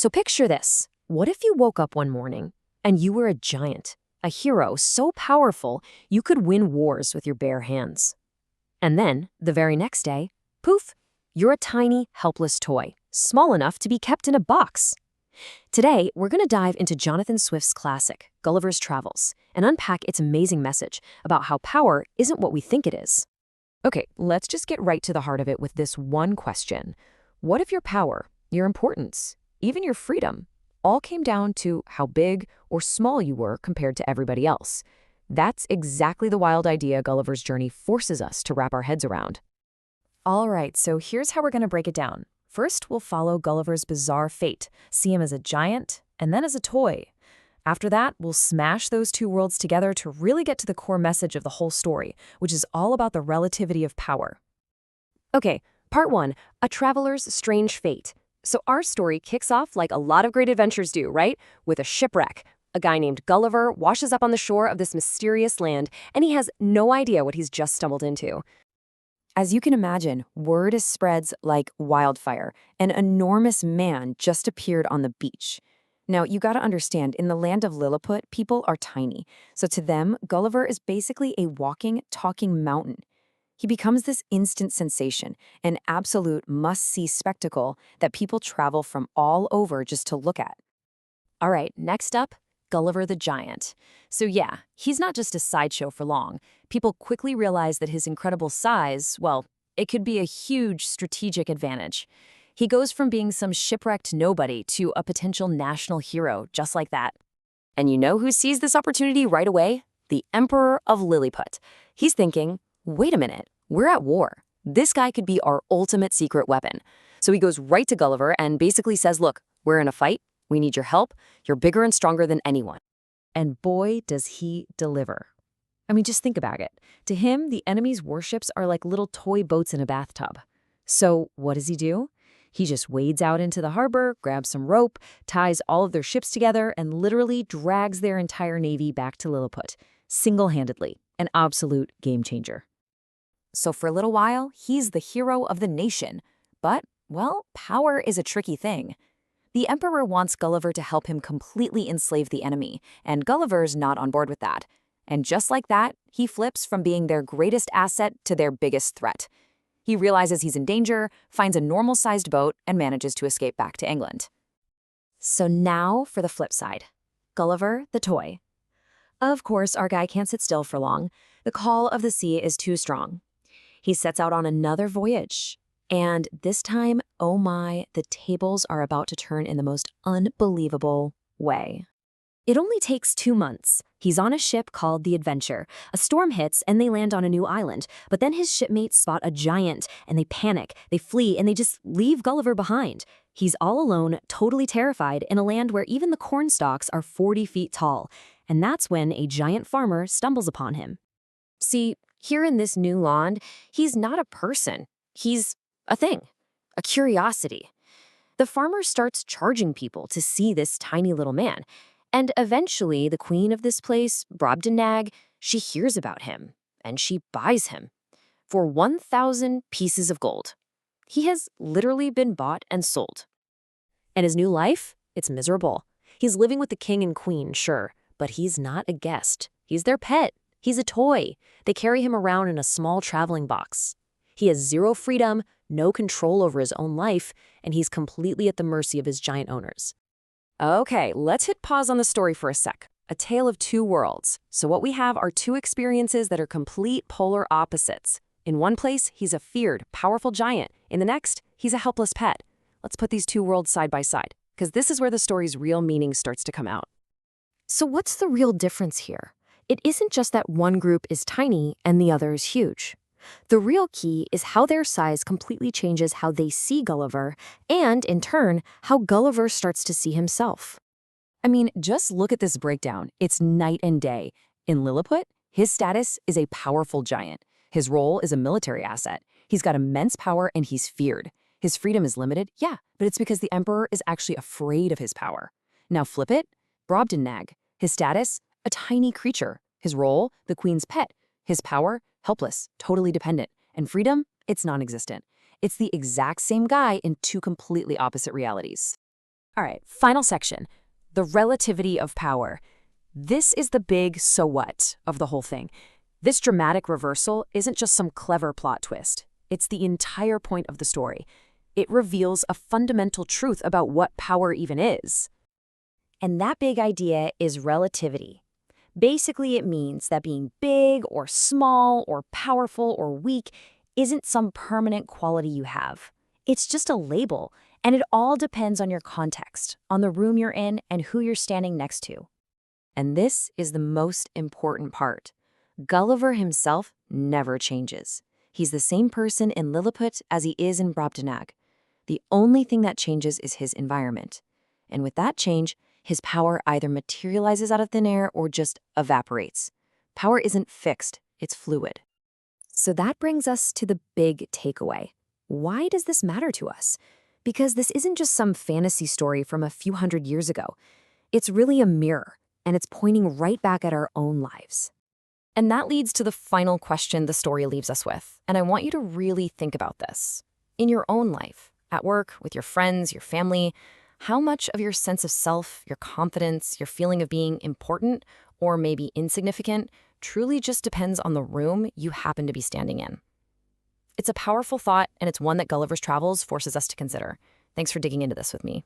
So picture this. What if you woke up one morning and you were a giant, a hero so powerful you could win wars with your bare hands? And then, the very next day, poof, you're a tiny, helpless toy, small enough to be kept in a box. Today, we're going to dive into Jonathan Swift's classic, Gulliver's Travels, and unpack its amazing message about how power isn't what we think it is. Okay, let's just get right to the heart of it with this one question. What if your power, your importance, even your freedom, all came down to how big or small you were compared to everybody else? That's exactly the wild idea Gulliver's Journey forces us to wrap our heads around. All right, so here's how we're going to break it down. First, we'll follow Gulliver's bizarre fate, see him as a giant and then as a toy. After that, we'll smash those two worlds together to really get to the core message of the whole story, which is all about the relativity of power. Okay, part one, a traveler's strange fate. So our story kicks off like a lot of great adventures do, right? With a shipwreck. A guy named Gulliver washes up on the shore of this mysterious land, and he has no idea what he's just stumbled into. As you can imagine, word spreads like wildfire. An enormous man just appeared on the beach. Now, you gotta understand, in the land of Lilliput, people are tiny. So to them, Gulliver is basically a walking, talking mountain. He becomes this instant sensation, an absolute must-see spectacle that people travel from all over just to look at. All right, next up, Gulliver the Giant. So yeah, he's not just a sideshow for long. People quickly realize that his incredible size, well, it could be a huge strategic advantage. He goes from being some shipwrecked nobody to a potential national hero, just like that. And you know who sees this opportunity right away? The Emperor of Lilliput. He's thinking, wait a minute, we're at war. This guy could be our ultimate secret weapon. So he goes right to Gulliver and basically says, look, we're in a fight. We need your help. You're bigger and stronger than anyone. And boy, does he deliver. I mean, just think about it. To him, the enemy's warships are like little toy boats in a bathtub. So what does he do? He just wades out into the harbor, grabs some rope, ties all of their ships together, and literally drags their entire navy back to Lilliput, single-handedly, an absolute game changer. So for a little while, he's the hero of the nation. But, well, power is a tricky thing. The Emperor wants Gulliver to help him completely enslave the enemy, and Gulliver's not on board with that. And just like that, he flips from being their greatest asset to their biggest threat. He realizes he's in danger, finds a normal-sized boat, and manages to escape back to England. So now for the flip side. Gulliver the toy. Of course, our guy can't sit still for long. The call of the sea is too strong. He sets out on another voyage. And this time, oh my, the tables are about to turn in the most unbelievable way. It only takes 2 months. He's on a ship called the Adventure. A storm hits and they land on a new island. But then his shipmates spot a giant and they panic, they flee, and they just leave Gulliver behind. He's all alone, totally terrified, in a land where even the corn stalks are 40 feet tall. And that's when a giant farmer stumbles upon him. See, here in this new land, he's not a person. He's a thing, a curiosity. The farmer starts charging people to see this tiny little man. And eventually, the queen of this place, Brobdingnag, she hears about him, and she buys him for 1,000 pieces of gold. He has literally been bought and sold. And his new life? It's miserable. He's living with the king and queen, sure, but he's not a guest. He's their pet. He's a toy. They carry him around in a small traveling box. He has zero freedom, no control over his own life, and he's completely at the mercy of his giant owners. Okay, let's hit pause on the story for a sec. A tale of two worlds. So what we have are two experiences that are complete polar opposites. In one place, he's a feared, powerful giant. In the next, he's a helpless pet. Let's put these two worlds side by side, because this is where the story's real meaning starts to come out. So what's the real difference here? It isn't just that one group is tiny and the other is huge. The real key is how their size completely changes how they see Gulliver, and, in turn, how Gulliver starts to see himself. I mean, just look at this breakdown. It's night and day. In Lilliput, his status is a powerful giant. His role is a military asset. He's got immense power and he's feared. His freedom is limited, yeah, but it's because the Emperor is actually afraid of his power. Now flip it, Brobdingnag. His status, a tiny creature. His role, the queen's pet. His power, helpless, totally dependent. And freedom, it's non-existent. It's the exact same guy in two completely opposite realities. All right, final section, the relativity of power. This is the big so what of the whole thing. This dramatic reversal isn't just some clever plot twist. It's the entire point of the story. It reveals a fundamental truth about what power even is. And that big idea is relativity. Basically, it means that being big or small or powerful or weak isn't some permanent quality you have. It's just a label, and it all depends on your context, on the room you're in, and who you're standing next to. And this is the most important part. Gulliver himself never changes. He's the same person in Lilliput as he is in Brobdingnag. The only thing that changes is his environment. And with that change, his power either materializes out of thin air or just evaporates. Power isn't fixed, it's fluid. So that brings us to the big takeaway. Why does this matter to us? Because this isn't just some fantasy story from a few hundred years ago. It's really a mirror, and it's pointing right back at our own lives. And that leads to the final question the story leaves us with, and I want you to really think about this. In your own life, at work, with your friends, your family, how much of your sense of self, your confidence, your feeling of being important or maybe insignificant truly just depends on the room you happen to be standing in? It's a powerful thought, and it's one that Gulliver's Travels forces us to consider. Thanks for digging into this with me.